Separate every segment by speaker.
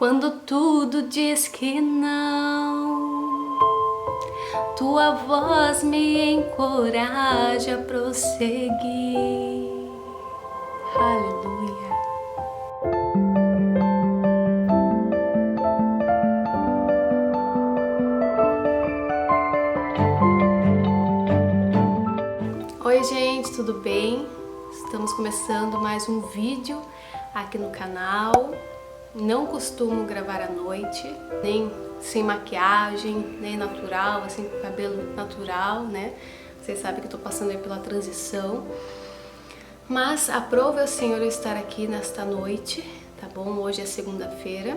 Speaker 1: Quando tudo diz que não, tua voz me encoraja a prosseguir. Aleluia. Oi gente, tudo bem? Estamos começando mais um vídeo aqui no canal. Não costumo gravar à noite, nem sem maquiagem, nem natural, assim com cabelo natural, né? Vocês sabem que eu tô passando aí pela transição. Mas aprove ao Senhor eu estar aqui nesta noite, tá bom? Hoje é segunda-feira,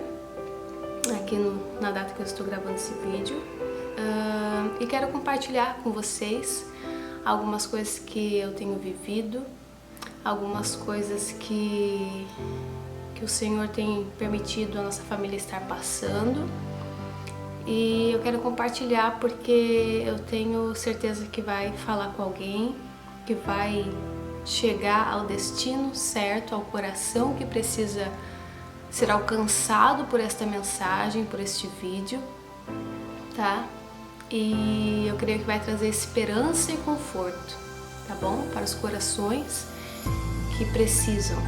Speaker 1: aqui na data que eu estou gravando esse vídeo. E quero compartilhar com vocês algumas coisas que eu tenho vivido, algumas coisas que o Senhor tem permitido a nossa família estar passando. E eu quero compartilhar porque eu tenho certeza que vai falar com alguém, que vai chegar ao destino certo, ao coração que precisa ser alcançado por esta mensagem, por este vídeo, tá? E eu creio que vai trazer esperança e conforto, tá bom? Para os corações que precisam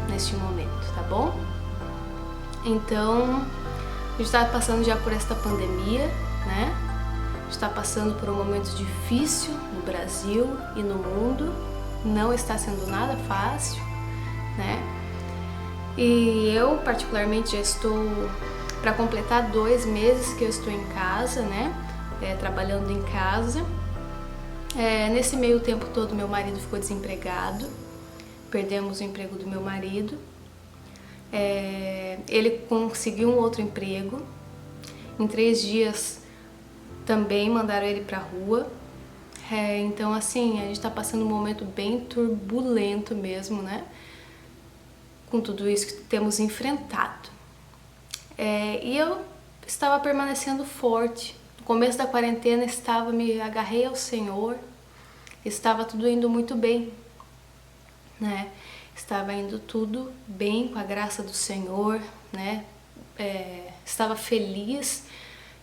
Speaker 1: neste momento, tá bom? Então, a gente está passando já por esta pandemia, né? A gente está passando por um momento difícil no Brasil e no mundo. Não está sendo nada fácil, né? E eu, particularmente, já estou para completar 2 meses que eu estou em casa, né? Trabalhando em casa. Nesse meio tempo todo, meu marido ficou desempregado. Perdemos o emprego do meu marido. Ele conseguiu um outro emprego. Em 3 dias também mandaram ele pra rua. Então assim, a gente tá passando um momento bem turbulento mesmo, né? Com tudo isso que temos enfrentado. E eu estava permanecendo forte. No começo da quarentena me agarrei ao Senhor. Estava tudo indo muito bem, né? Estava indo tudo bem com a graça do Senhor, né? Estava feliz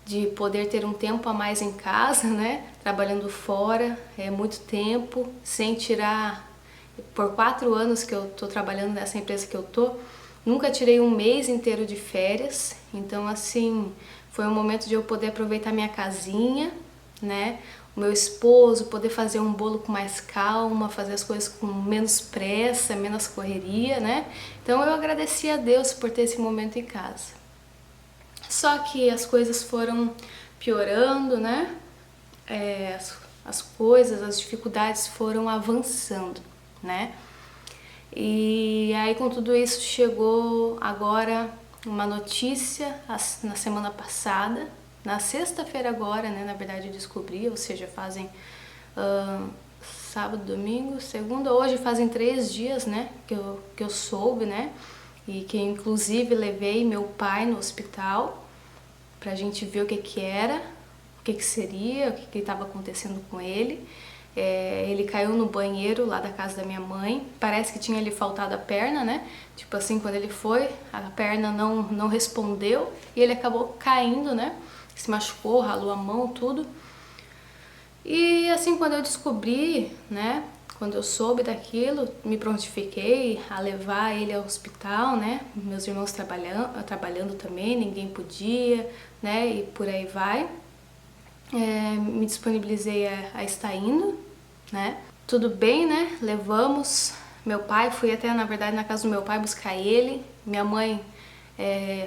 Speaker 1: de poder ter um tempo a mais em casa, né? Trabalhando fora, muito tempo, sem tirar. Por 4 anos que eu tô trabalhando nessa empresa que eu tô, nunca tirei um mês inteiro de férias. Então, assim, foi um momento de eu poder aproveitar minha casinha, né? O meu esposo, poder fazer um bolo com mais calma, fazer as coisas com menos pressa, menos correria, né? Então eu agradeci a Deus por ter esse momento em casa. Só que as coisas foram piorando, né? As coisas, as dificuldades foram avançando, né? E aí com tudo isso chegou agora uma notícia na semana passada. Na sexta-feira agora, né, na verdade eu descobri, ou seja, fazem sábado, domingo, segunda, hoje fazem 3 dias, né, que eu soube, né, e que inclusive levei meu pai no hospital pra gente ver o que era, o que seria, o que estava acontecendo com ele. Ele caiu no banheiro lá da casa da minha mãe, parece que tinha lhe faltado a perna, né, tipo assim, quando ele foi, a perna não respondeu e ele acabou caindo, né, se machucou, ralou a mão, tudo. E assim, quando eu descobri, né, quando eu soube daquilo, me prontifiquei a levar ele ao hospital, né, meus irmãos trabalhando também, ninguém podia, né, e por aí vai. Me disponibilizei a estar indo, né, tudo bem, né, levamos meu pai, fui até, na verdade, na casa do meu pai buscar ele, minha mãe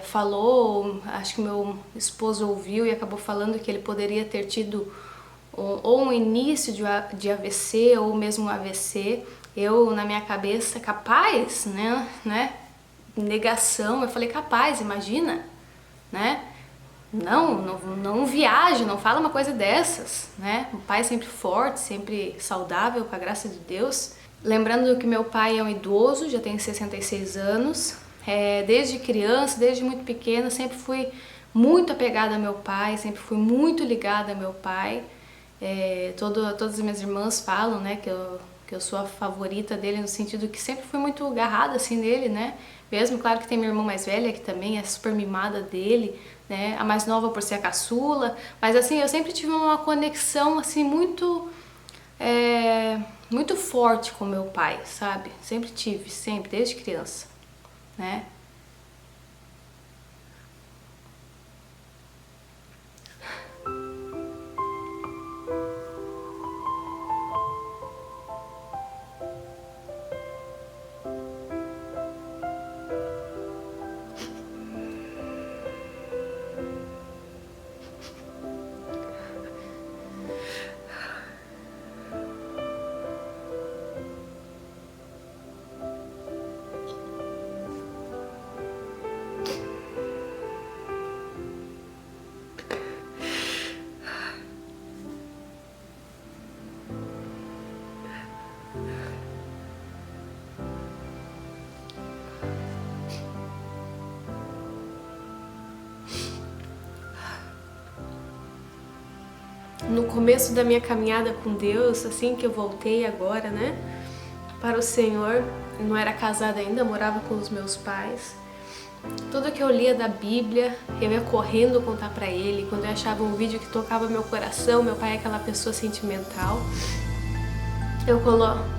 Speaker 1: falou, acho que meu esposo ouviu e acabou falando que ele poderia ter tido ou um início de AVC ou mesmo um AVC. Eu, na minha cabeça, capaz, né? Negação, eu falei, capaz, imagina, né? Não viaja, não fala uma coisa dessas, né? Um pai sempre forte, sempre saudável, com a graça de Deus. Lembrando que meu pai é um idoso, já tem 66 anos. Desde criança, desde muito pequena, sempre fui muito apegada ao meu pai, sempre fui muito ligada ao meu pai. Todas as minhas irmãs falam, né, que que eu sou a favorita dele no sentido que sempre fui muito agarrada assim nele, né? Mesmo, claro que tem minha irmã mais velha que também é super mimada dele, né? A mais nova por ser a caçula, mas assim, eu sempre tive uma conexão assim muito forte com meu pai, sabe? Sempre tive, sempre, desde criança, né? No começo da minha caminhada com Deus, assim que eu voltei agora, né, para o Senhor, eu não era casada ainda, morava com os meus pais. Tudo que eu lia da Bíblia, eu ia correndo contar pra ele. Quando eu achava um vídeo que tocava meu coração, meu pai é aquela pessoa sentimental, eu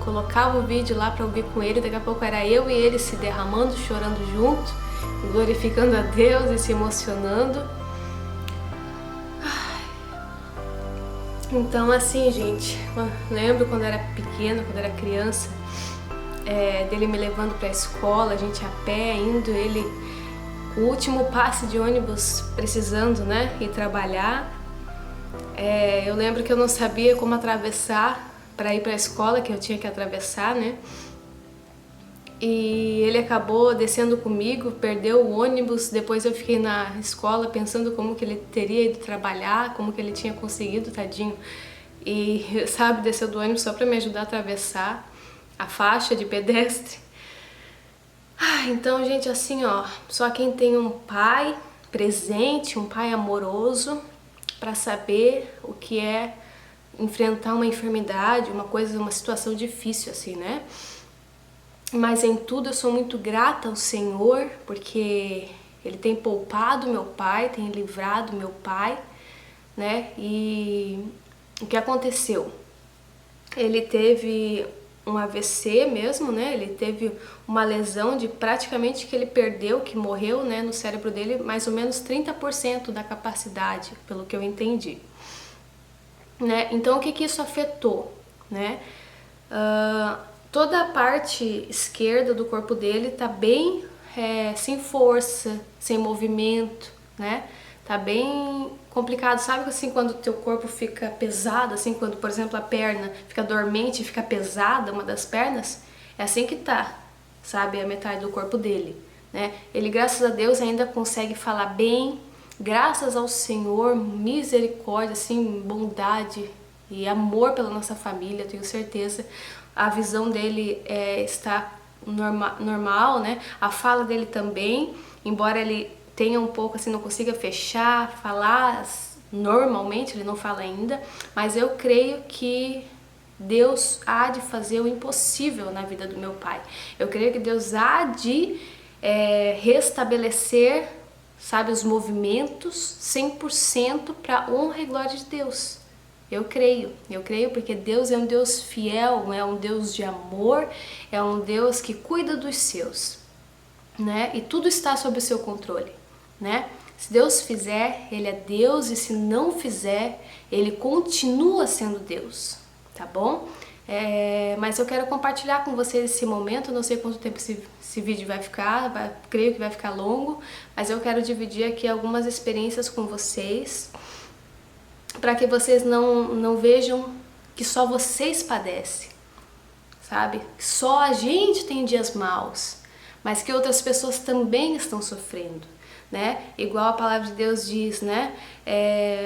Speaker 1: colocava o vídeo lá pra ouvir com ele. Daqui a pouco era eu e ele se derramando, chorando junto, glorificando a Deus e se emocionando. Então assim, gente, lembro quando eu era pequena, quando eu era criança, dele me levando pra escola, a gente a pé, indo, ele, o último passe de ônibus, precisando, né, ir trabalhar. Eu lembro que eu não sabia como atravessar para ir pra escola, que eu tinha que atravessar, né, e ele acabou descendo comigo, perdeu o ônibus. Depois eu fiquei na escola pensando como que ele teria ido trabalhar, como que ele tinha conseguido, tadinho. E, sabe, desceu do ônibus só para me ajudar a atravessar a faixa de pedestre. Então, gente, assim, ó, só quem tem um pai presente, um pai amoroso, para saber o que é enfrentar uma enfermidade, uma situação difícil, assim, né? Mas em tudo eu sou muito grata ao Senhor, porque Ele tem poupado meu pai, tem livrado meu pai, né? E o que aconteceu? Ele teve um AVC mesmo, né? Ele teve uma lesão de praticamente que ele perdeu, que morreu, né? No cérebro dele, mais ou menos 30% da capacidade, pelo que eu entendi, né? Então o que isso afetou, né? Toda a parte esquerda do corpo dele tá bem sem força, sem movimento, né? Tá bem complicado, sabe assim, quando o teu corpo fica pesado, assim, quando, por exemplo, a perna fica dormente, fica pesada, uma das pernas, é assim que tá, sabe, a metade do corpo dele, né? Ele, graças a Deus, ainda consegue falar bem, graças ao Senhor, misericórdia, assim, bondade e amor pela nossa família, tenho certeza. A visão dele está normal, né? A fala dele também, embora ele tenha um pouco assim, não consiga falar normalmente, ele não fala ainda, mas eu creio que Deus há de fazer o impossível na vida do meu pai. Eu creio que Deus há de restabelecer, sabe, os movimentos 100% para honra e glória de Deus. Eu creio porque Deus é um Deus fiel, é um Deus de amor, é um Deus que cuida dos seus, né? E tudo está sob o seu controle, né? Se Deus fizer, Ele é Deus, e se não fizer, Ele continua sendo Deus, tá bom? Mas eu quero compartilhar com vocês esse momento. Não sei quanto tempo esse vídeo vai ficar, creio que vai ficar longo, mas eu quero dividir aqui algumas experiências com vocês, para que vocês não vejam que só vocês padecem, sabe? Que só a gente tem dias maus, mas que outras pessoas também estão sofrendo, né? Igual a palavra de Deus diz, né?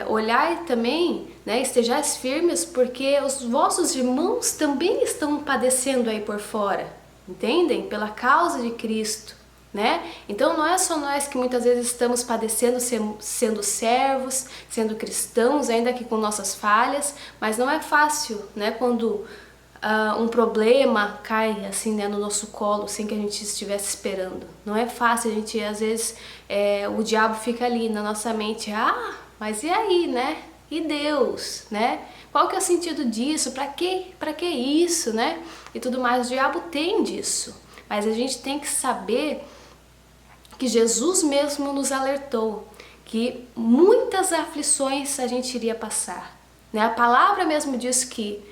Speaker 1: Olhai também, né? Estejais firmes, porque os vossos irmãos também estão padecendo aí por fora, entendem? Pela causa de Cristo, né? Então não é só nós que muitas vezes estamos padecendo, sendo servos, sendo cristãos, ainda que com nossas falhas, mas não é fácil, né? Quando um problema cai assim, né, no nosso colo sem que a gente estivesse esperando. Não é fácil, a gente às vezes o diabo fica ali na nossa mente, mas e aí, né? E Deus, né? Qual que é o sentido disso? Para que isso, né? E tudo mais. O diabo tem disso, mas a gente tem que saber que Jesus mesmo nos alertou que muitas aflições a gente iria passar, né? A palavra mesmo diz que,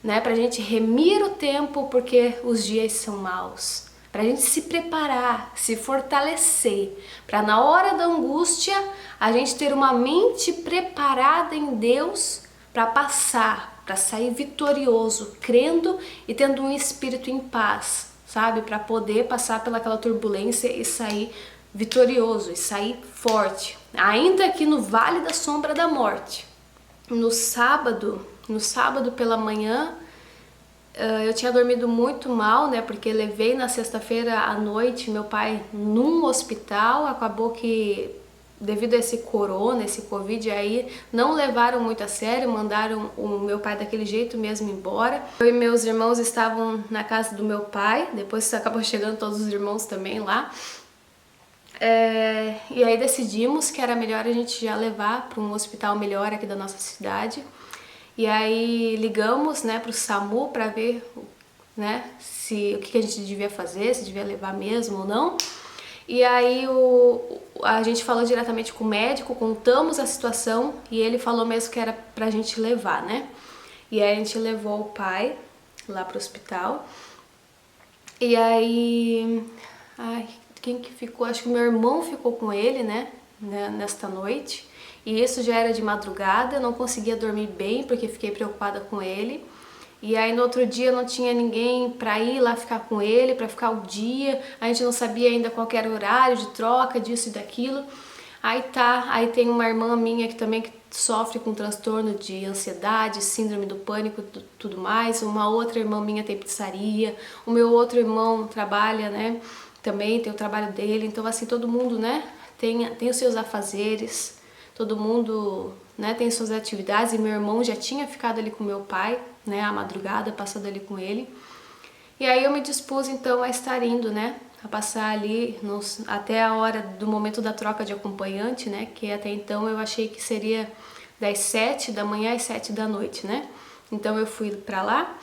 Speaker 1: né, para a gente remir o tempo porque os dias são maus, para a gente se preparar, se fortalecer, para na hora da angústia a gente ter uma mente preparada em Deus para passar, para sair vitorioso, crendo e tendo um espírito em paz, sabe? Para poder passar pelaquela turbulência e sair vitorioso, e sair forte, ainda que no vale da sombra da morte. No sábado pela manhã, eu tinha dormido muito mal, né? Porque levei na sexta-feira à noite meu pai num hospital. Acabou que, devido a esse corona, esse Covid aí, não levaram muito a sério, mandaram o meu pai daquele jeito mesmo embora. Eu e meus irmãos estavam na casa do meu pai, depois acabou chegando todos os irmãos também lá. E aí decidimos que era melhor a gente já levar para um hospital melhor aqui da nossa cidade. E aí ligamos, né, para o SAMU para ver, né, o que a gente devia fazer, se devia levar mesmo ou não. E aí a gente falou diretamente com o médico, contamos a situação e ele falou mesmo que era pra gente levar, né? E aí a gente levou o pai lá pro hospital. E aí, quem que ficou? Acho que meu irmão ficou com ele, né, nesta noite. E isso já era de madrugada, eu não conseguia dormir bem porque fiquei preocupada com ele. E aí no outro dia não tinha ninguém pra ir lá ficar com ele, pra ficar o dia. A gente não sabia ainda qual que era o horário de troca, disso e daquilo. Aí tem uma irmã minha que também sofre com transtorno de ansiedade, síndrome do pânico, tudo mais. Uma outra irmã minha tem pizzaria. O meu outro irmão trabalha, né, também tem o trabalho dele. Então assim, todo mundo, né, tem os seus afazeres. Todo mundo, né, tem suas atividades, e meu irmão já tinha ficado ali com meu pai, né, à madrugada, passando ali com ele. E aí eu me dispus então a estar indo, né, a passar ali até a hora do momento da troca de acompanhante, né, que até então eu achei que seria das 7 da manhã às 7 da noite, né. Então eu fui pra lá.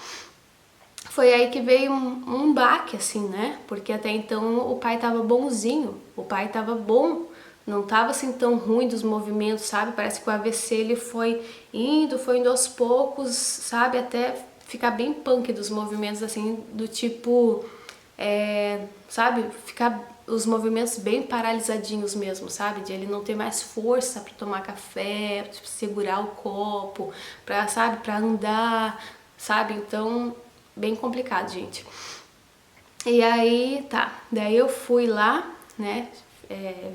Speaker 1: Foi aí que veio um baque, assim, né, porque até então o pai tava bonzinho, o pai tava bom. Não tava assim tão ruim dos movimentos, sabe? Parece que o AVC ele foi indo aos poucos, sabe? Até ficar bem punk dos movimentos, assim, do tipo, sabe? Ficar os movimentos bem paralisadinhos mesmo, sabe? De ele não ter mais força para tomar café, tipo, segurar o copo, sabe? Pra andar, sabe? Então, bem complicado, gente. E aí, tá. Daí eu fui lá, né?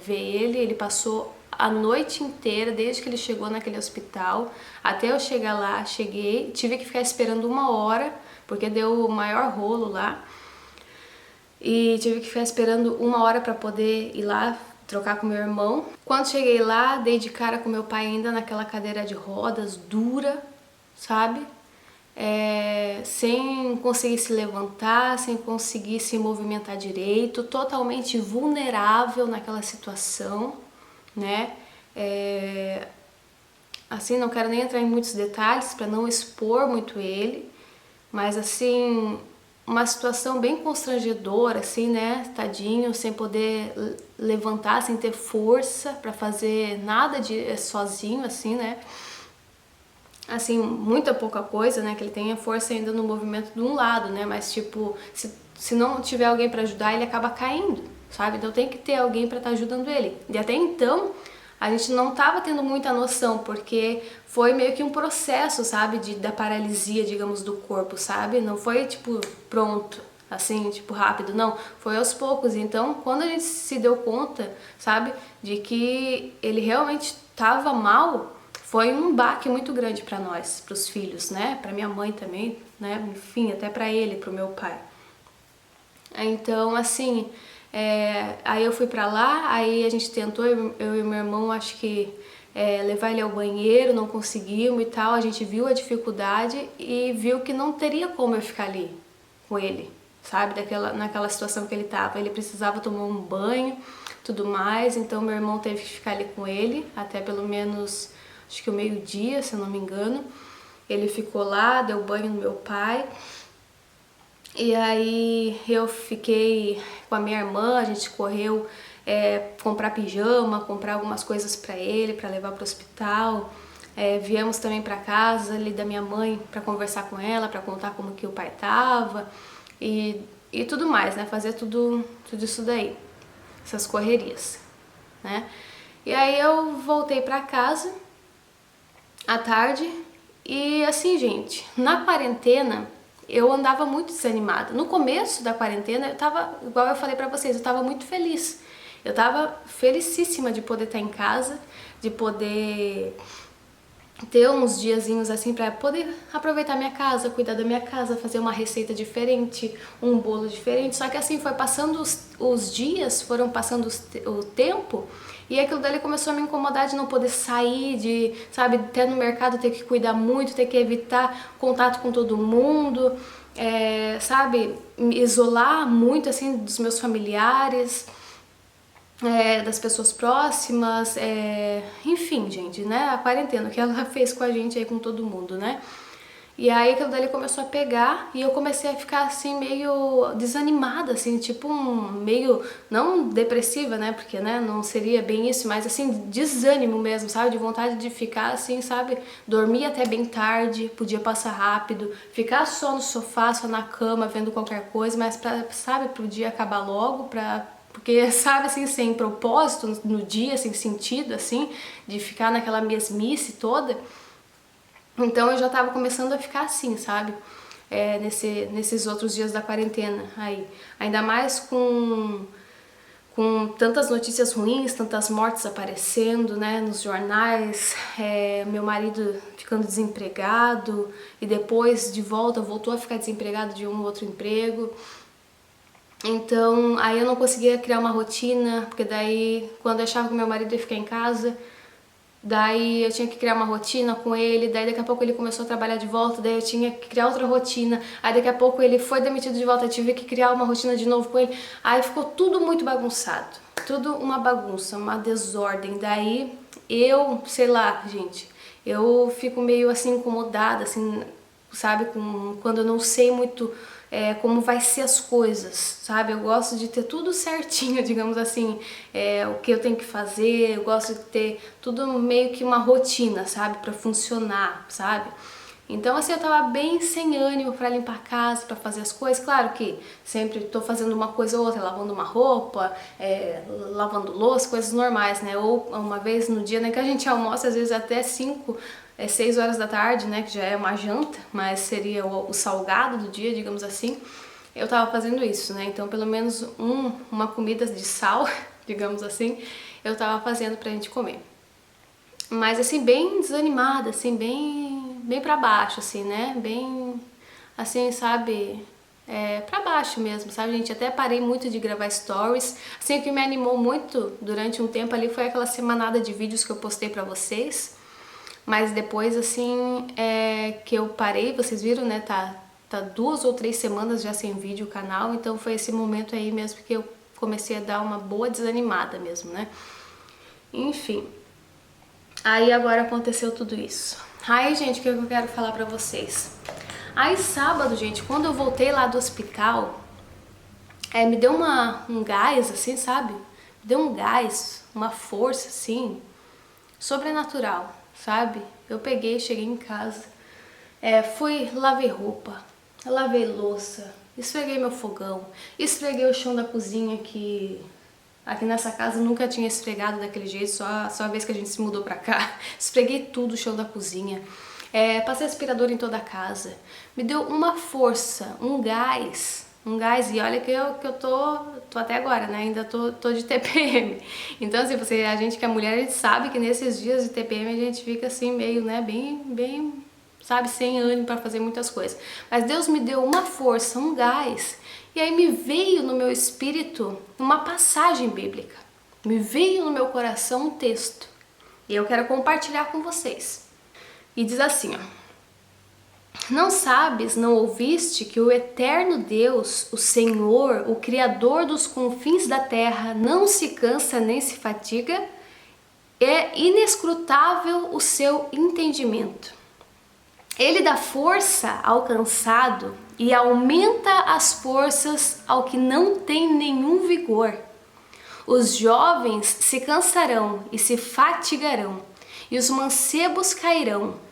Speaker 1: Ver ele passou a noite inteira, desde que ele chegou naquele hospital, até eu chegar lá, tive que ficar esperando 1 hora, porque deu o maior rolo lá, e tive que ficar esperando 1 hora para poder ir lá trocar com meu irmão. Quando cheguei lá, dei de cara com meu pai ainda naquela cadeira de rodas, dura, sabe? Sem conseguir se levantar, sem conseguir se movimentar direito, totalmente vulnerável naquela situação, né? Assim, não quero nem entrar em muitos detalhes para não expor muito ele, mas assim, uma situação bem constrangedora, assim, né? Tadinho, sem poder levantar, sem ter força para fazer nada sozinho, assim, né? Assim, muita pouca coisa, né, que ele tenha força ainda no movimento de um lado, né, mas tipo, se não tiver alguém para ajudar, ele acaba caindo, sabe? Então tem que ter alguém para estar ajudando ele. E até então, a gente não tava tendo muita noção, porque foi meio que um processo, sabe, da paralisia, digamos, do corpo, sabe? Não foi tipo pronto, assim, tipo rápido, não, foi aos poucos. Então, quando a gente se deu conta, sabe, de que ele realmente tava mal, foi um baque muito grande para nós, para os filhos, né? Para minha mãe também, né? Enfim, até para ele, para o meu pai. Então, assim, Aí eu fui pra lá, aí a gente tentou, eu e meu irmão, acho que levar ele ao banheiro, não conseguimos e tal. A gente viu a dificuldade e viu que não teria como eu ficar ali com ele, sabe? Naquela situação que ele tava. Ele precisava tomar um banho, tudo mais, então meu irmão teve que ficar ali com ele, até pelo menos, acho que o meio-dia, se eu não me engano. Ele ficou lá, deu banho no meu pai. E aí eu fiquei com a minha irmã, a gente correu comprar pijama, comprar algumas coisas pra ele, pra levar pro hospital. Viemos também pra casa ali da minha mãe pra conversar com ela, pra contar como que o pai tava e tudo mais, né? Fazer tudo isso daí, essas correrias, né? E aí eu voltei pra casa à tarde e assim, gente, na quarentena eu andava muito desanimada. No começo da quarentena eu tava, igual eu falei pra vocês, eu tava muito feliz. Eu tava felicíssima de poder estar em casa, de poder ter uns diazinhos assim pra poder aproveitar minha casa, cuidar da minha casa, fazer uma receita diferente, um bolo diferente. Só que assim, foi passando os dias, foram passando o tempo, e aquilo dali começou a me incomodar de não poder sair, de, sabe, até no mercado ter que cuidar muito, ter que evitar contato com todo mundo, sabe, me isolar muito assim dos meus familiares. Das pessoas próximas, enfim, gente, né? A quarentena, o que ela fez com a gente aí, com todo mundo, né? E aí aquilo dali começou a pegar e eu comecei a ficar assim meio desanimada, assim, tipo meio, não depressiva, né? Porque, né, não seria bem isso, mas assim, desânimo mesmo, sabe? De vontade de ficar assim, sabe? Dormir até bem tarde, podia passar rápido, ficar só no sofá, só na cama, vendo qualquer coisa, mas sabe, pro dia acabar logo, porque, sabe, assim, sem propósito no dia, sem sentido, assim, de ficar naquela mesmice toda. Então eu já tava começando a ficar assim, sabe? Nesses outros dias da quarentena aí. Ainda mais com tantas notícias ruins, tantas mortes aparecendo, né, nos jornais, meu marido ficando desempregado e depois de volta voltou a ficar desempregado de um outro emprego. Então aí eu não conseguia criar uma rotina, porque daí quando eu achava que meu marido ia ficar em casa, daí eu tinha que criar uma rotina com ele, daí daqui a pouco ele começou a trabalhar de volta, daí eu tinha que criar outra rotina, aí daqui a pouco ele foi demitido de volta, eu tive que criar uma rotina de novo com ele, aí ficou tudo muito bagunçado, tudo uma bagunça, uma desordem, daí eu, sei lá, gente, eu fico meio assim incomodada, assim, sabe, quando eu não sei muito como vai ser as coisas, sabe? Eu gosto de ter tudo certinho, digamos assim, o que eu tenho que fazer, eu gosto de ter tudo meio que uma rotina, sabe? Pra funcionar, sabe? Então assim, eu tava bem sem ânimo pra limpar a casa, pra fazer as coisas. Claro que sempre tô fazendo uma coisa ou outra, lavando uma roupa, lavando louça, coisas normais, né? Ou uma vez no dia, né, que a gente almoça, às vezes até 6 horas da tarde, né, que já é uma janta, mas seria o salgado do dia, digamos assim. Eu tava fazendo isso, né, então pelo menos uma comida de sal, digamos assim, eu tava fazendo pra gente comer. Mas assim, bem desanimada, assim, bem pra baixo, assim, né, bem, assim, sabe, pra baixo mesmo, sabe, gente? Até parei muito de gravar stories. Assim, o que me animou muito durante um tempo ali foi aquela semanada de vídeos que eu postei pra vocês. Mas depois, assim, que eu parei, vocês viram, né, tá 2 ou 3 semanas já sem vídeo o canal, então foi esse momento aí mesmo que eu comecei a dar uma boa desanimada mesmo, né. Enfim, aí agora aconteceu tudo isso. Aí, gente, o que eu quero falar pra vocês? Aí sábado, gente, quando eu voltei lá do hospital, me deu um gás, assim, sabe? Me deu um gás, uma força, assim, sobrenatural, sabe? Eu peguei, cheguei em casa, fui, lavei roupa, lavei louça, esfreguei meu fogão, esfreguei o chão da cozinha que aqui nessa casa nunca tinha esfregado daquele jeito, só a vez que a gente se mudou pra cá. Esfreguei tudo o chão da cozinha, passei aspirador em toda a casa. Me deu uma força, um gás, e olha que eu tô até agora, né, ainda tô de TPM. Então assim, a gente que é mulher, a gente sabe que nesses dias de TPM a gente fica assim meio, né, bem, sabe, sem ânimo pra fazer muitas coisas. Mas Deus me deu uma força, um gás, E aí me veio no meu espírito uma passagem bíblica, me veio no meu coração um texto, e eu quero compartilhar com vocês. E diz assim, ó: Não sabes, não ouviste que o eterno Deus, o Senhor, o Criador dos confins da terra, não se cansa nem se fatiga? É inescrutável o seu entendimento. Ele dá força ao cansado e aumenta as forças ao que não tem nenhum vigor. Os jovens se cansarão e se fatigarão, e os mancebos cairão.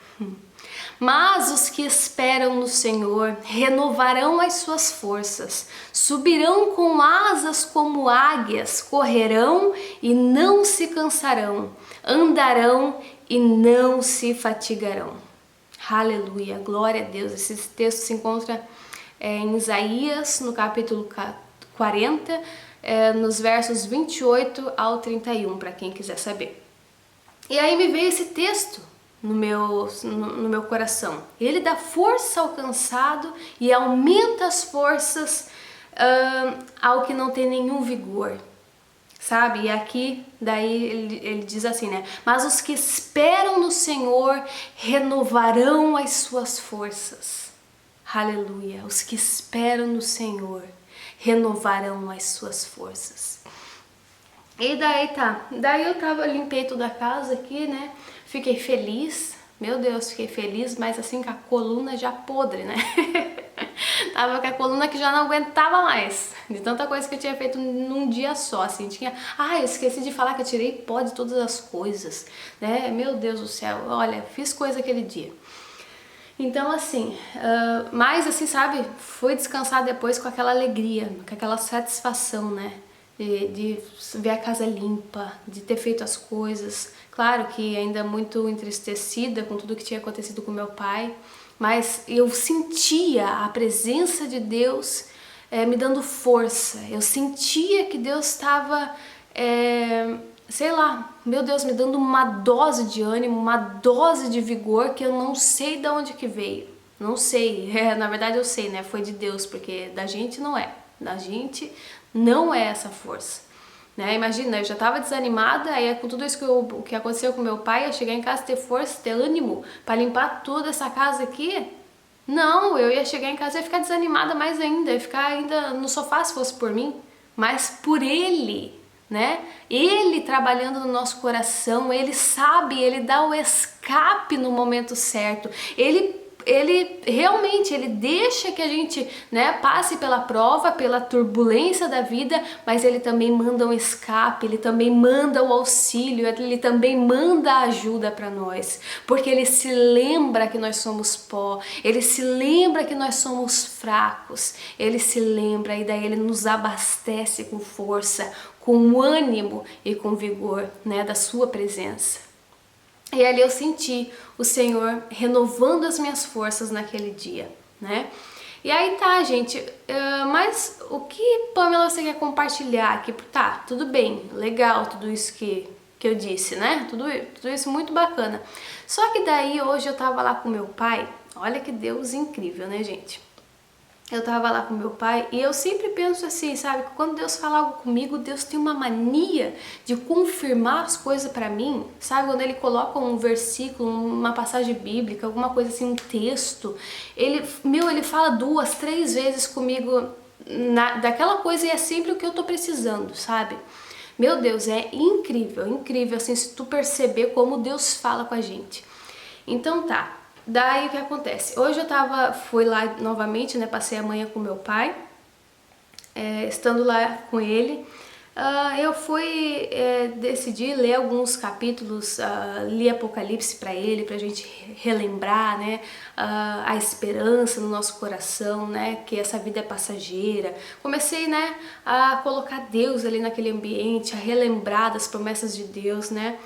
Speaker 1: Mas os que esperam no Senhor renovarão as suas forças, subirão com asas como águias, correrão e não se cansarão, andarão e não se fatigarão. Aleluia, glória a Deus. Esse texto se encontra em Isaías, no capítulo 40, nos versos 28 ao 31, para quem quiser saber. E aí me veio esse texto no meu coração. Ele dá força ao cansado e aumenta as forças ao que não tem nenhum vigor. Sabe? E aqui, daí ele diz assim, né? Mas os que esperam no Senhor renovarão as suas forças. Aleluia! Os que esperam no Senhor renovarão as suas forças. E daí tá, daí eu limpei toda a casa aqui, né? Fiquei feliz, meu Deus, fiquei feliz, mas assim com a coluna já podre, né? Tava com a coluna que já não aguentava mais, de tanta coisa que eu tinha feito num dia só, assim, eu esqueci de falar que eu tirei pó de todas as coisas, né? Meu Deus do céu, olha, fiz coisa aquele dia. Então assim, mas assim, sabe, fui descansar depois com aquela alegria, com aquela satisfação, né? De ver a casa limpa, de ter feito as coisas. Claro que ainda muito entristecida com tudo que tinha acontecido com meu pai, mas eu sentia a presença de Deus me dando força. Eu sentia que Deus estava, sei lá, meu Deus, me dando uma dose de ânimo, uma dose de vigor que eu não sei de onde que veio. Não sei, na verdade eu sei, né? Foi de Deus, porque da gente não é. Da gente não é essa força, né? Imagina, eu já estava desanimada, aí com tudo isso que aconteceu com meu pai, eu chegar em casa ter força, ter ânimo para limpar toda essa casa aqui? Não, eu ia chegar em casa e ia ficar desanimada mais ainda, ia ficar ainda no sofá se fosse por mim, mas por ele, né? Ele trabalhando no nosso coração, ele sabe, ele dá o escape no momento certo, ele realmente, ele deixa que a gente, né, passe pela prova, pela turbulência da vida, mas ele também manda um escape, ele também manda o auxílio, ele também manda a ajuda para nós, porque ele se lembra que nós somos pó, ele se lembra que nós somos fracos, ele se lembra e daí ele nos abastece com força, com ânimo e com vigor, né, da sua presença. E ali eu senti o Senhor renovando as minhas forças naquele dia, né? E aí tá, gente, mas o que, Pamela, você quer compartilhar aqui? Tá, tudo bem, legal tudo isso que eu disse, né? Tudo isso muito bacana. Só que daí hoje eu tava lá com meu pai, olha que Deus incrível, né, gente? Eu tava lá com meu pai e eu sempre penso assim, sabe? Que quando Deus fala algo comigo, Deus tem uma mania de confirmar as coisas pra mim, sabe? Quando ele coloca um versículo, uma passagem bíblica, alguma coisa assim, um texto, ele fala 2, 3 vezes comigo daquela coisa e é sempre o que eu tô precisando, sabe? Meu Deus, é incrível, incrível, assim, se tu perceber como Deus fala com a gente. Então tá. Daí o que acontece? Hoje eu fui lá novamente, né? Passei a manhã com meu pai, estando lá com ele, eu fui decidir ler alguns capítulos, li Apocalipse para ele, pra gente relembrar, né? A esperança no nosso coração, né? Que essa vida é passageira. Comecei, né? A colocar Deus ali naquele ambiente, a relembrar das promessas de Deus, né?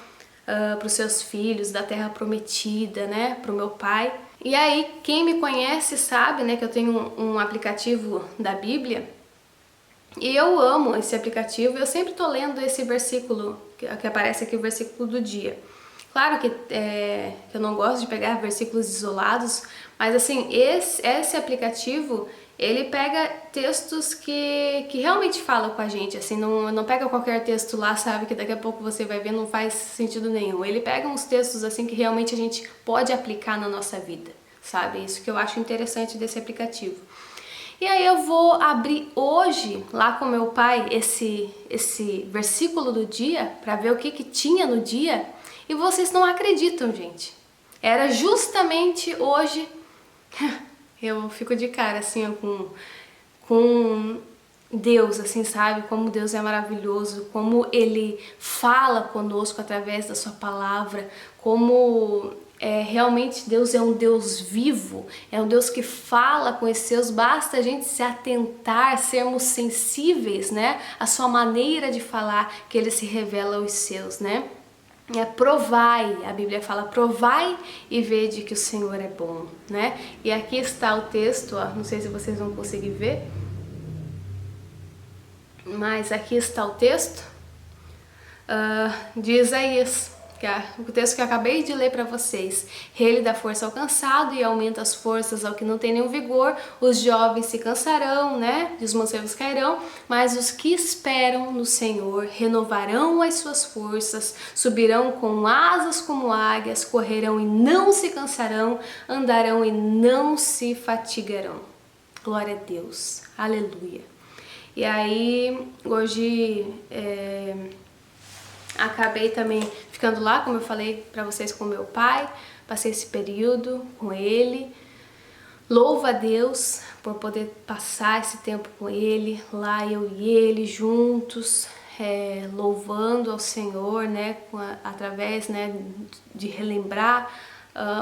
Speaker 1: Para os seus filhos, da terra prometida, né, para o meu pai. E aí, quem me conhece sabe, né, que eu tenho um aplicativo da Bíblia e eu amo esse aplicativo. Eu sempre tô lendo esse versículo que aparece aqui, o versículo do dia. Claro que eu não gosto de pegar versículos isolados, mas assim, esse aplicativo ele pega textos que realmente falam com a gente, assim, não pega qualquer texto lá, sabe, que daqui a pouco você vai ver, não faz sentido nenhum. Ele pega uns textos, assim, que realmente a gente pode aplicar na nossa vida, sabe? Isso que eu acho interessante desse aplicativo. E aí eu vou abrir hoje, lá com meu pai, esse versículo do dia, para ver o que tinha no dia, e vocês não acreditam, gente. Era justamente hoje... Eu fico de cara, assim, com Deus, assim, sabe? Como Deus é maravilhoso, como Ele fala conosco através da sua palavra, como realmente Deus é um Deus vivo, é um Deus que fala com os seus, basta a gente se atentar, sermos sensíveis, né? A sua maneira de falar, que Ele se revela aos seus, né? Provai, a Bíblia fala, provai e vede que o Senhor é bom, né? E aqui está o texto, ó, não sei se vocês vão conseguir ver, mas aqui está o texto de Isaías, que é o texto que eu acabei de ler para vocês. Ele dá força ao cansado e aumenta as forças ao que não tem nenhum vigor. Os jovens se cansarão, né? E os mancebos cairão, mas os que esperam no Senhor renovarão as suas forças, subirão com asas como águias, correrão e não se cansarão, andarão e não se fatigarão. Glória a Deus, aleluia. E aí, hoje acabei também ficando lá, como eu falei para vocês, com meu pai, passei esse período com ele. Louvo a Deus por poder passar esse tempo com ele, lá eu e ele juntos, louvando ao Senhor, né, através, né, de relembrar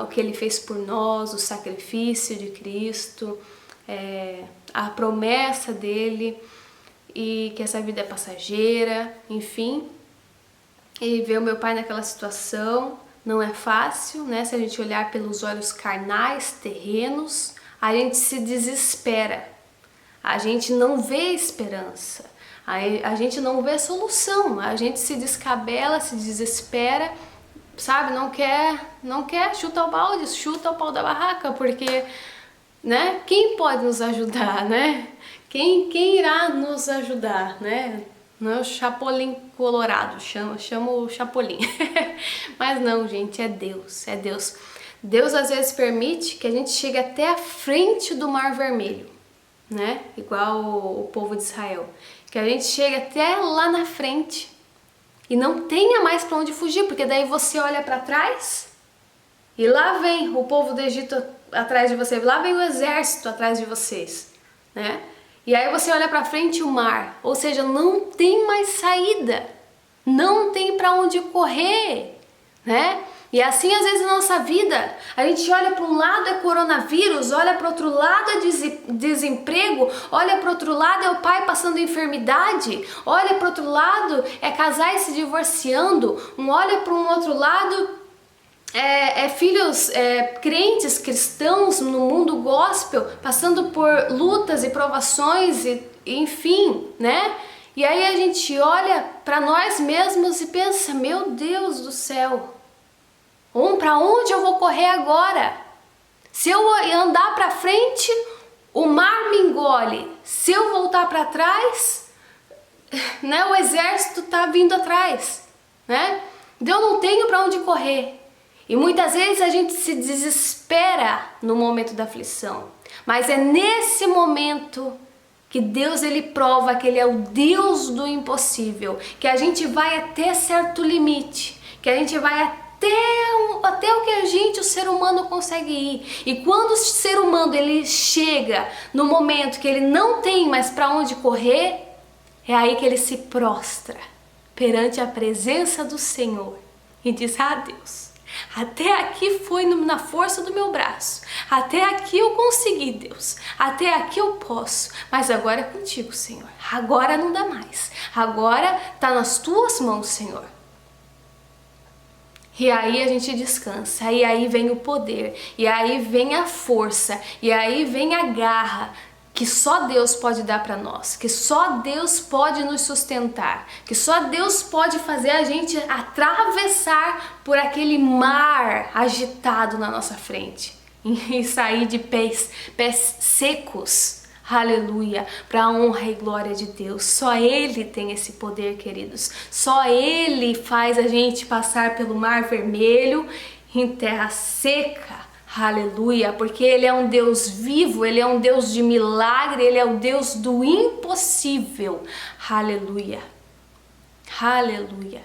Speaker 1: o que ele fez por nós, o sacrifício de Cristo, a promessa dele, e que essa vida é passageira, enfim. E ver o meu pai naquela situação não é fácil, né? Se a gente olhar pelos olhos carnais, terrenos, a gente se desespera, a gente não vê esperança, a gente não vê solução, a gente se descabela, se desespera, sabe? Não quer, chuta o balde, chuta o pau da barraca, porque, né? Quem pode nos ajudar, né? Quem irá nos ajudar, né? Não é o Chapolin Colorado, chama o Chapolin. Mas não, gente, é Deus, é Deus. Deus às vezes permite que a gente chegue até a frente do Mar Vermelho, né? Igual o povo de Israel. Que a gente chegue até lá na frente e não tenha mais para onde fugir, porque daí você olha para trás e lá vem o povo do Egito atrás de você, lá vem o exército atrás de vocês, né? E aí você olha para frente o mar, ou seja, não tem mais saída, não tem para onde correr, né? E assim às vezes na nossa vida, a gente olha para um lado é coronavírus, olha para outro lado é desemprego, olha para outro lado é o pai passando enfermidade, olha para outro lado é casais se divorciando, olha para um outro lado filhos crentes, cristãos no mundo gospel, passando por lutas e provações, enfim, né? E aí a gente olha para nós mesmos e pensa, meu Deus do céu, para onde eu vou correr agora? Se eu andar para frente, o mar me engole. Se eu voltar para trás, né, o exército tá vindo atrás, né? Então eu não tenho para onde correr. E muitas vezes a gente se desespera no momento da aflição, mas é nesse momento que Deus ele prova que ele é o Deus do impossível, que a gente vai até certo limite, que a gente vai até o que o ser humano consegue ir. E quando o ser humano ele chega no momento que ele não tem mais para onde correr, é aí que ele se prostra perante a presença do Senhor e diz: ah, Deus, até aqui foi na força do meu braço, até aqui eu consegui, Deus, até aqui eu posso, mas agora é contigo, Senhor, agora não dá mais, agora tá nas tuas mãos, Senhor. E aí a gente descansa, e aí vem o poder, e aí vem a força, e aí vem a garra que só Deus pode dar para nós, que só Deus pode nos sustentar, que só Deus pode fazer a gente atravessar por aquele mar agitado na nossa frente e sair de pés secos Aleluia, para a honra e glória de Deus. Só Ele tem esse poder, queridos. Só Ele faz a gente passar pelo mar vermelho em terra seca. Aleluia, porque Ele é um Deus vivo, Ele é um Deus de milagre, Ele é o Deus do impossível. Aleluia, aleluia.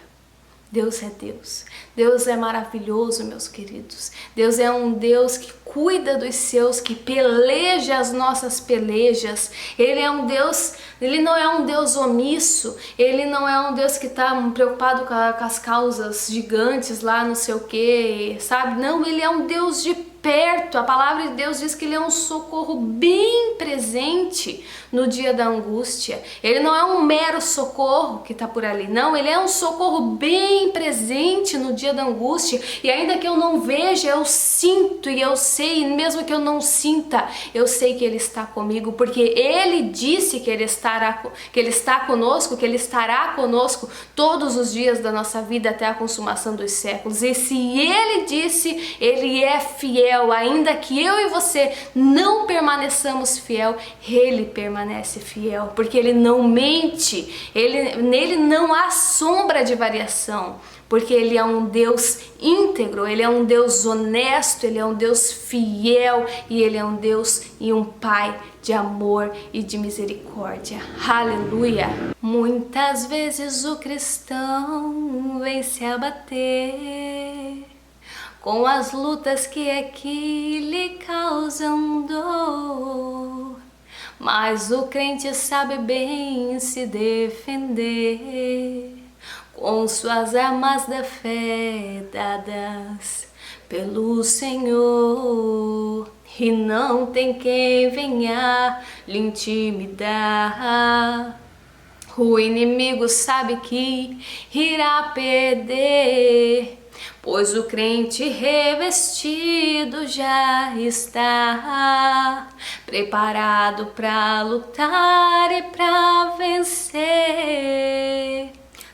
Speaker 1: Deus é Deus. Deus é maravilhoso, meus queridos. Deus é um Deus que cuida dos seus, que peleja as nossas pelejas. Ele é um Deus, Ele não é um Deus omisso. Ele não é um Deus que está preocupado com as causas gigantes lá, não sei o que, sabe? Não, Ele é um Deus de perto. A palavra de Deus diz que Ele é um socorro bem presente no dia da angústia. Ele não é um mero socorro que está por ali, não. Ele é um socorro bem presente no dia da angústia. E ainda que eu não veja, eu sinto e eu sei, e mesmo que eu não sinta, eu sei que Ele está comigo, porque Ele disse que Ele está conosco, que Ele estará conosco todos os dias da nossa vida até a consumação dos séculos. E se Ele disse, Ele é fiel. Ainda que eu e você não permaneçamos fiel, Ele permanece fiel, porque Ele não mente, nele não há sombra de variação, porque Ele é um Deus íntegro, Ele é um Deus honesto, Ele é um Deus fiel e Ele é um Deus e um Pai de amor e de misericórdia. Aleluia! Muitas vezes o cristão vem se abater com as lutas que aqui lhe causam dor, mas o crente sabe bem se defender com suas armas da fé dadas pelo Senhor, e não tem quem venha lhe intimidar. O inimigo sabe que irá perder, pois o crente revestido já está preparado para lutar e para vencer.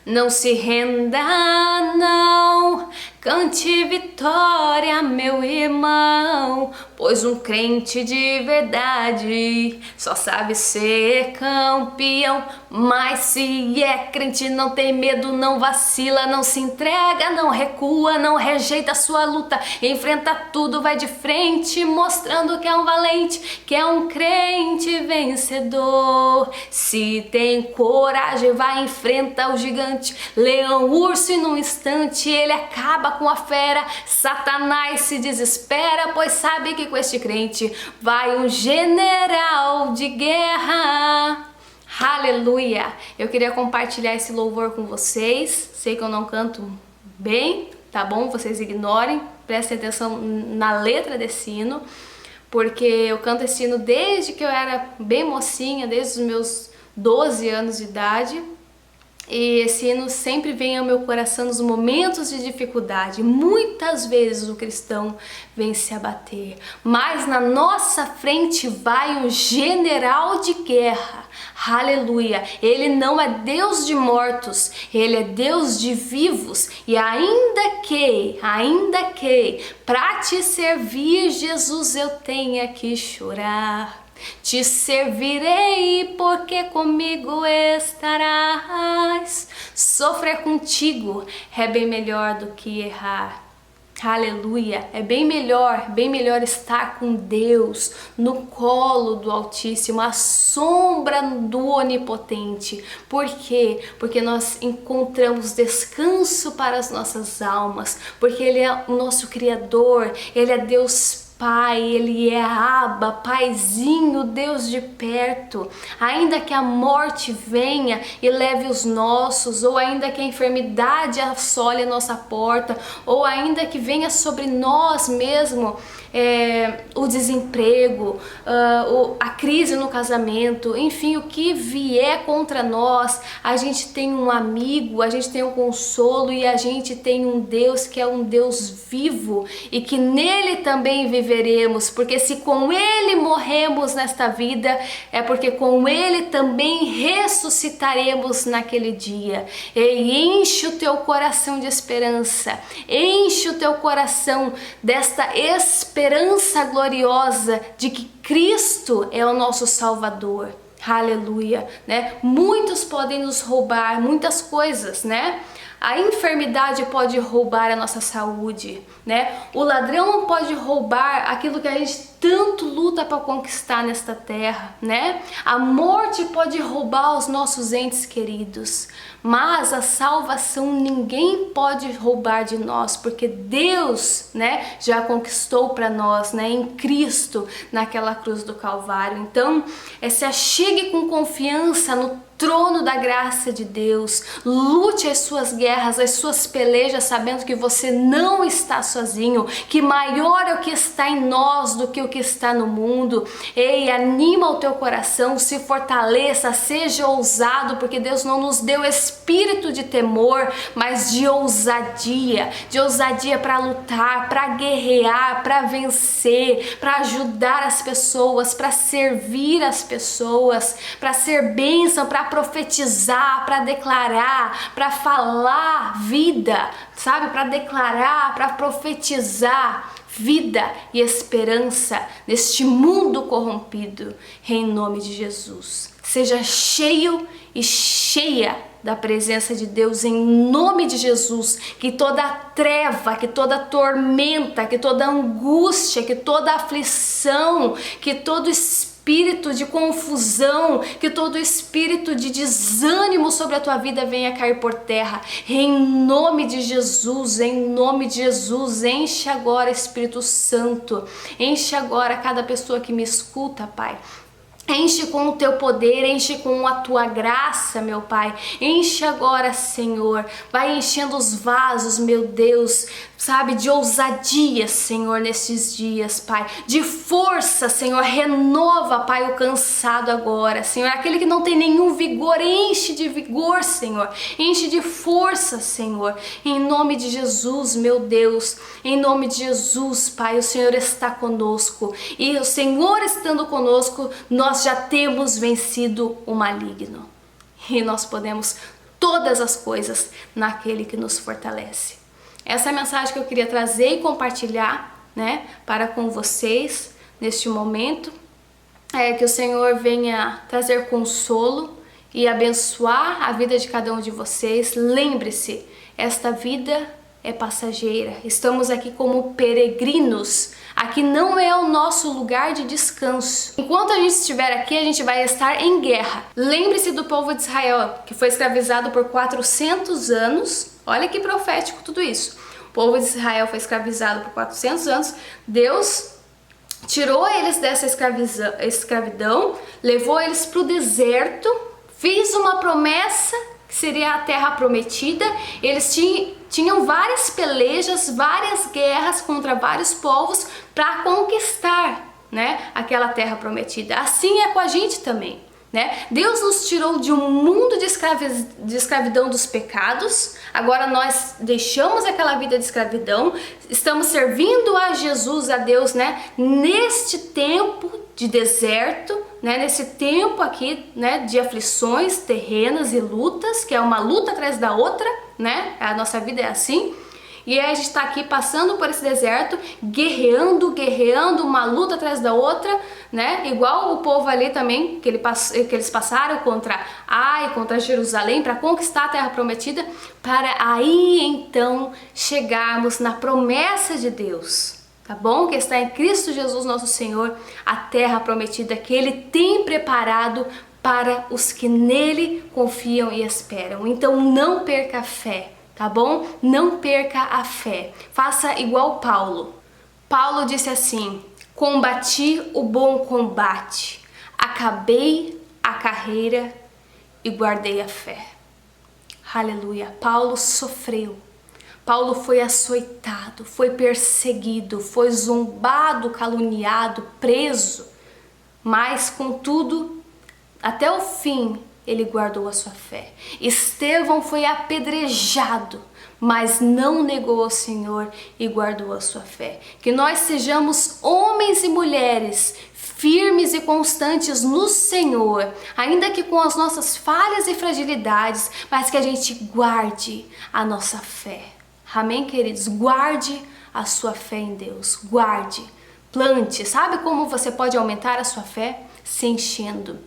Speaker 1: Não se renda, não, cante vitória, meu irmão, pois um crente de verdade só sabe ser campeão. Mas se é crente, não tem medo, não vacila, não se entrega, não recua, não rejeita a sua luta, enfrenta tudo, vai de frente, mostrando que é um valente, que é um crente vencedor. Se tem coragem, vai, enfrenta o gigante, leão, urso, e num instante ele acaba com a fera. Satanás se desespera, pois sabe que com este crente vai um general de guerra. Aleluia! Eu queria compartilhar esse louvor com vocês. Sei que eu não canto bem, tá bom? Vocês ignorem, prestem atenção na letra desse hino, porque eu canto esse hino desde que eu era bem mocinha, desde os meus 12 anos de idade. E esse hino sempre vem ao meu coração nos momentos de dificuldade. Muitas vezes o cristão vem se abater, mas na nossa frente vai um general de guerra. Aleluia! Ele não é Deus de mortos, Ele é Deus de vivos. E ainda que para te servir, Jesus, eu tenha que chorar, te servirei porque comigo estarás. Sofrer contigo é bem melhor do que errar. Aleluia, é bem melhor estar com Deus no colo do Altíssimo, à sombra do Onipotente. Por quê? Porque nós encontramos descanso para as nossas almas, porque Ele é o nosso Criador, Ele é Deus Pai, Ele é Abba, Paizinho, Deus de perto. Ainda que a morte venha e leve os nossos, ou ainda que a enfermidade assole a nossa porta, ou ainda que venha sobre nós mesmo o desemprego, a crise no casamento, enfim, o que vier contra nós, a gente tem um amigo, a gente tem um consolo, e a gente tem um Deus que é um Deus vivo e que nele também vive viveremos, porque se com Ele morremos nesta vida, é porque com Ele também ressuscitaremos naquele dia. E enche o teu coração de esperança, enche o teu coração desta esperança gloriosa de que Cristo é o nosso Salvador. Aleluia, né? Muitos podem nos roubar muitas coisas, né? A enfermidade pode roubar a nossa saúde, né? O ladrão pode roubar aquilo que a gente tanto luta para conquistar nesta terra, né? A morte pode roubar os nossos entes queridos, mas a salvação ninguém pode roubar de nós, porque Deus, né, já conquistou para nós, né, em Cristo, naquela cruz do Calvário. Então, se achegue com confiança no trono da graça de Deus, lute as suas guerras, as suas pelejas, sabendo que você não está sozinho, que maior é o que está em nós do que o que está no mundo. Ei, anima o teu coração, se fortaleça, seja ousado, porque Deus não nos deu espírito de temor, mas de ousadia para lutar, para guerrear, para vencer, para ajudar as pessoas, para servir as pessoas, para ser bênção, para profetizar, para declarar, para falar vida, sabe? Para declarar, para profetizar vida e esperança neste mundo corrompido, em nome de Jesus. Seja cheio e cheia da presença de Deus em nome de Jesus, que toda treva, que toda tormenta, que toda angústia, que toda aflição, que todo espírito de confusão, que todo espírito de desânimo sobre a tua vida venha cair por terra, em nome de Jesus, em nome de Jesus. Enche agora, Espírito Santo, enche agora cada pessoa que me escuta, Pai. Enche com o teu poder, enche com a tua graça, meu Pai. Enche agora, Senhor. Vai enchendo os vasos, meu Deus, sabe, de ousadia, Senhor, nesses dias, Pai. De força, Senhor. Renova, Pai, o cansado agora, Senhor. Aquele que não tem nenhum vigor, enche de vigor, Senhor. Enche de força, Senhor. Em nome de Jesus, meu Deus. Em nome de Jesus, Pai, o Senhor está conosco. E o Senhor estando conosco, nós já temos vencido o maligno. E nós podemos todas as coisas naquele que nos fortalece. Essa é a mensagem que eu queria trazer e compartilhar, né, para com vocês neste momento. Que o Senhor venha trazer consolo e abençoar a vida de cada um de vocês. Lembre-se, esta vida é passageira. Estamos aqui como peregrinos. Aqui não é o nosso lugar de descanso. Enquanto a gente estiver aqui, a gente vai estar em guerra. Lembre-se do povo de Israel, que foi escravizado por 400 anos. Olha que profético tudo isso. O povo de Israel foi escravizado por 400 anos. Deus tirou eles dessa escravidão, levou eles para o deserto, fez uma promessa que seria a terra prometida. Eles tinham várias pelejas, várias guerras contra vários povos para conquistar, né, aquela terra prometida. Assim é com a gente também, né? Deus nos tirou de um mundo de escravidão dos pecados. Agora nós deixamos aquela vida de escravidão, estamos servindo a Jesus, a Deus, né, neste tempo de deserto, né, nesse tempo aqui, né, de aflições terrenas e lutas, que é uma luta atrás da outra, né? A nossa vida é assim. E aí a gente está aqui passando por esse deserto, guerreando, uma luta atrás da outra, né? Igual o povo ali também, que eles passaram contra Ai, contra Jerusalém, para conquistar a terra prometida, para aí então chegarmos na promessa de Deus. Tá bom? Que está em Cristo Jesus nosso Senhor, a terra prometida que Ele tem preparado para os que nele confiam e esperam. Então não perca a fé, tá bom? Não perca a fé. Faça igual Paulo. Paulo disse assim: combati o bom combate, acabei a carreira e guardei a fé. Aleluia. Paulo sofreu. Paulo foi açoitado, foi perseguido, foi zombado, caluniado, preso, mas contudo, até o fim, ele guardou a sua fé. Estevão foi apedrejado, mas não negou ao Senhor e guardou a sua fé. Que nós sejamos homens e mulheres firmes e constantes no Senhor, ainda que com as nossas falhas e fragilidades, mas que a gente guarde a nossa fé. Amém, queridos? Guarde a sua fé em Deus, guarde, plante. Sabe como você pode aumentar a sua fé? Se enchendo,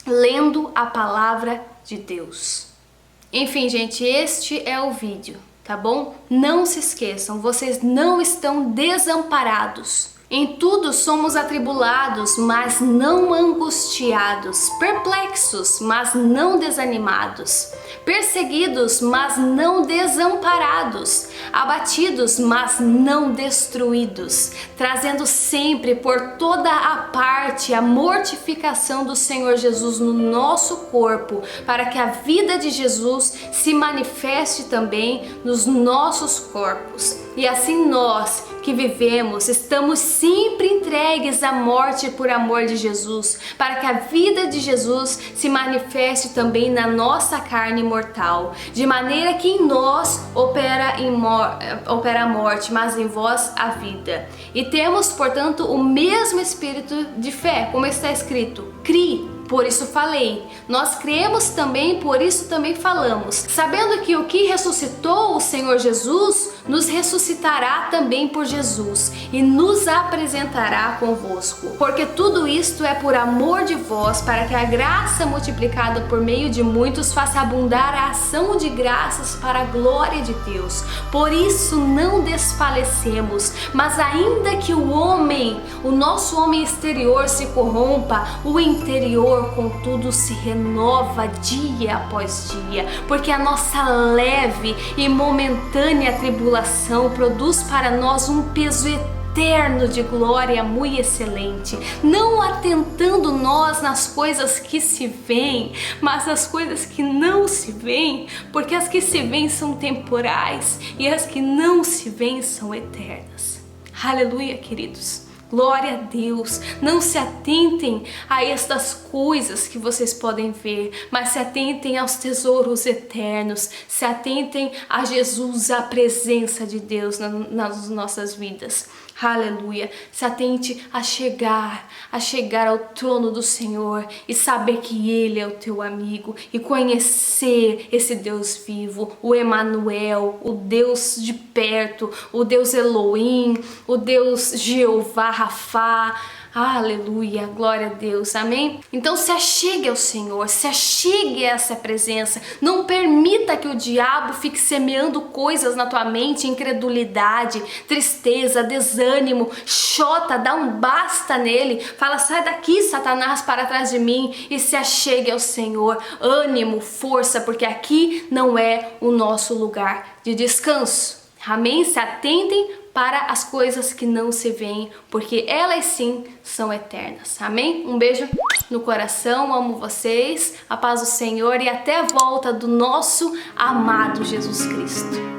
Speaker 1: lendo a palavra de Deus. Enfim, gente, este é o vídeo, tá bom? Não se esqueçam, vocês não estão desamparados. Em tudo somos atribulados, mas não angustiados, perplexos, mas não desanimados, perseguidos, mas não desamparados, abatidos, mas não destruídos, trazendo sempre por toda a parte a mortificação do Senhor Jesus no nosso corpo, para que a vida de Jesus se manifeste também nos nossos corpos. E assim nós que vivemos, estamos sempre entregues à morte por amor de Jesus, para que a vida de Jesus se manifeste também na nossa carne mortal, de maneira que em nós opera a morte, mas em vós a vida. E temos, portanto, o mesmo espírito de fé, como está escrito: crie, por isso falei. Nós cremos também, por isso também falamos, sabendo que o que ressuscitou o Senhor Jesus nos ressuscitará também por Jesus e nos apresentará convosco. Porque tudo isto é por amor de vós, para que a graça multiplicada por meio de muitos faça abundar a ação de graças para a glória de Deus. Por isso não desfalecemos, mas ainda que o nosso homem exterior se corrompa, o interior contudo se renova dia após dia, porque a nossa leve e momentânea tribulação produz para nós um peso eterno de glória muito excelente, não atentando nós nas coisas que se veem, mas nas coisas que não se veem, porque as que se veem são temporais e as que não se veem são eternas. Aleluia, queridos. Glória a Deus. Não se atentem a estas coisas que vocês podem ver, mas se atentem aos tesouros eternos, se atentem a Jesus, a presença de Deus nas nossas vidas. Aleluia. Se atente a chegar ao trono do Senhor e saber que Ele é o teu amigo e conhecer esse Deus vivo, o Emanuel, o Deus de perto, o Deus Elohim, o Deus Jeová Rafá. Aleluia, glória a Deus, amém? Então se achegue ao Senhor, se achegue a essa presença. Não permita que o diabo fique semeando coisas na tua mente, incredulidade, tristeza, desânimo, chota, dá um basta nele. Fala: sai daqui, Satanás, para trás de mim, e se achegue ao Senhor. Ânimo, força, porque aqui não é o nosso lugar de descanso. Amém? Se atentem para as coisas que não se veem, porque elas sim são eternas. Amém? Um beijo no coração, amo vocês, a paz do Senhor e até a volta do nosso amado Jesus Cristo.